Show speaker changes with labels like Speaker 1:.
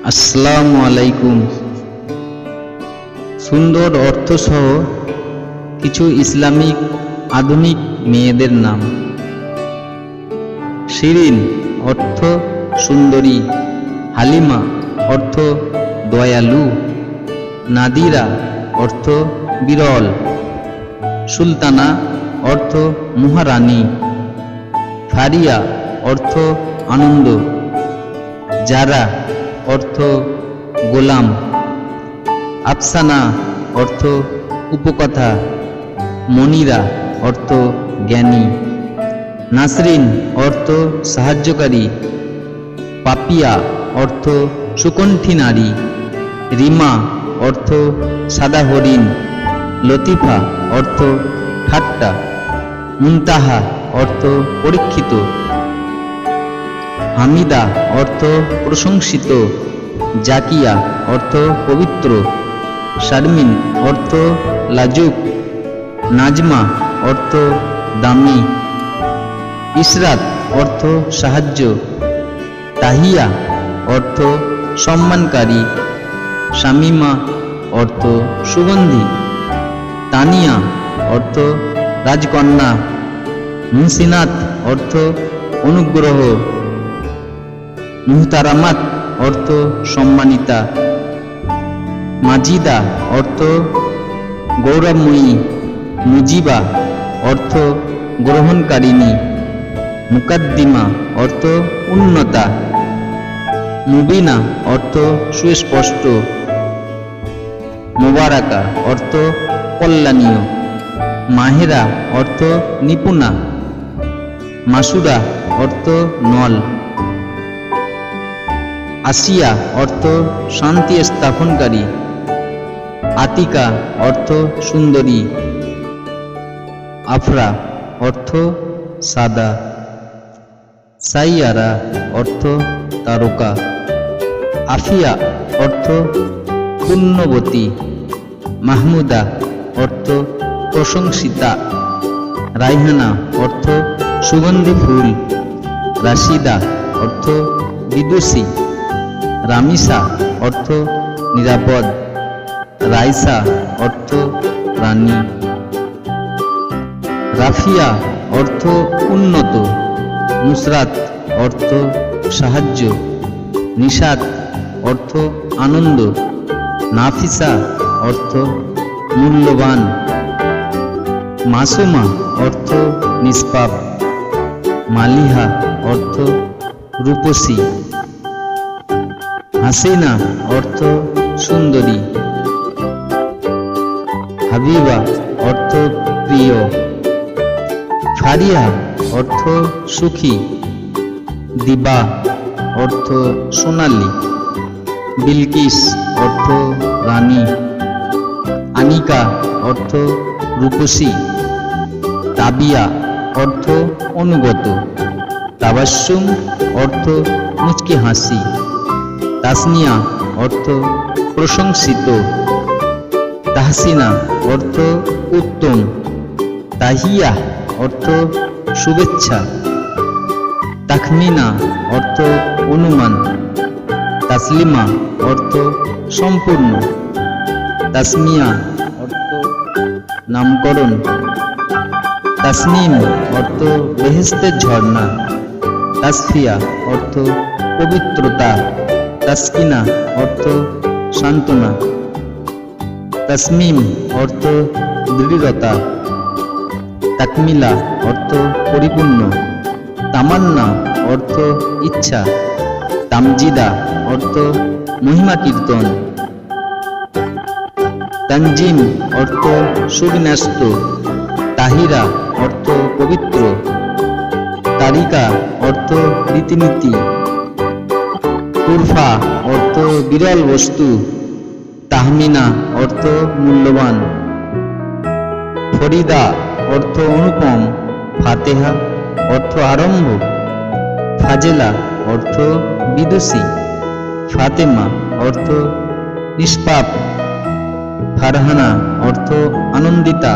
Speaker 1: আসসালামু আলাইকুম। সুন্দর অর্থসহ কিছু ইসলামিক আধুনিক মেয়েদের নাম। শিরিন অর্থ সুন্দরী, হালিমা অর্থ দয়ালু, নাদিরা অর্থ বিরল, সুলতানা অর্থ মহারানী, ফারিয়া অর্থ আনন্দ, জারা অর্থ গোলাম, আফসানা অর্থ উপকথা, মনিরা অর্থ জ্ঞানী, নাসরিন অর্থ সাহায্যকারী, পাপিয়া অর্থ সুকণ্ঠী নারী, রিমা অর্থ সাদা হরিণ, লতিফা অর্থ ঠাট্টা, মুনতাহা অর্থ পরীক্ষিত, হামিদা অর্থ প্রশংসিত, জাকিয়া অর্থ পবিত্র, শারমিন অর্থ লাজুক, নাজমা অর্থ দামি, ইসরাত অর্থ সাহায্য, তাহিয়া অর্থ সম্মানকারী, শামিমা অর্থ সুগন্ধি, তানিয়া অর্থ রাজকন্যা, মুহসিনাত অর্থ অনুগ্রহ, মুহতারামাত অর্থ সম্মানিতা, মাজিদা অর্থ গৌরবময়ী, মুজিবা অর্থ গ্রহণকারিণী, মুকাদ্দিমা অর্থ উন্নতা, মুবিনা অর্থ সুস্পষ্ট, মুবারাকা অর্থ কল্যাণীয়, মাহেরা অর্থ নিপুণা, মাসুরা অর্থ নল, আসিয়া অর্থ শান্তি স্থাপনকারী, আতিকা অর্থ সুন্দরী, আফরা অর্থ সাদা, সাইয়ারা অর্থ তারকা, আফিয়া অর্থ পুণ্যবতী, মাহমুদা অর্থ প্রশংসিতা, রাইহানা অর্থ সুগন্ধি ফুল, রাশিদা অর্থ বিদুষী, রামিসা অর্থ নিরাপদ, রাইসা অর্থ রানী, রাফিয়া অর্থ উন্নত, নুসরাত অর্থ সাহায্য, নিশাত অর্থ আনন্দ, নাফিসা অর্থ মূল্যবান, মাসুমা অর্থ নিষ্পাপ, মালিহা অর্থ রূপসী, হাসিনা অর্থ সুন্দরী, হাবিবা অর্থ প্রিয়, ফারিয়া অর্থ সুখী, দিবা অর্থ সোনালী, বিলকিস অর্থ রানী, আনিকা অর্থ রূপসী, তাবিয়া অর্থ অনুগত, তাবাসসুম অর্থ মুচকি হাসি, তাসনিয়া অর্থ প্রশংসিত, তাহসিনা অর্থ উত্তম, তাহিয়া অর্থ শুভেচ্ছা, তাখমিনা অর্থ অনুমান, তাসলিমা অর্থ সম্পূর্ণ, তাসমিয়া অর্থ নামকরণ, তাসনিম অর্থ বেহেশতের ঝর্ণা, তাসফিয়া অর্থ পবিত্রতা, তাসকিনা অর্থ সান্ত্বনা, তাসমিম অর্থ দৃঢ়তা, তাকমিলা অর্থ পরিপূর্ণ, তামান্না অর্থ ইচ্ছা, তামজিদা অর্থ মহিমা কীর্তন, তানজিম অর্থ সুবিন্যস্ত, তাহিরা অর্থ পবিত্র, তারিকা অর্থ রীতিনীতি, তুরফা অর্থ বিরল বস্তু, তাহমিনা অর্থ মূল্যবান, ফরিদা অর্থ অনুপম, ফাতেহা অর্থ আরম্ভ, ফাজেলা অর্থ বিদুষী, ফাতেমা অর্থ নিষ্পাপ, ফারহানা অর্থ আনন্দিতা,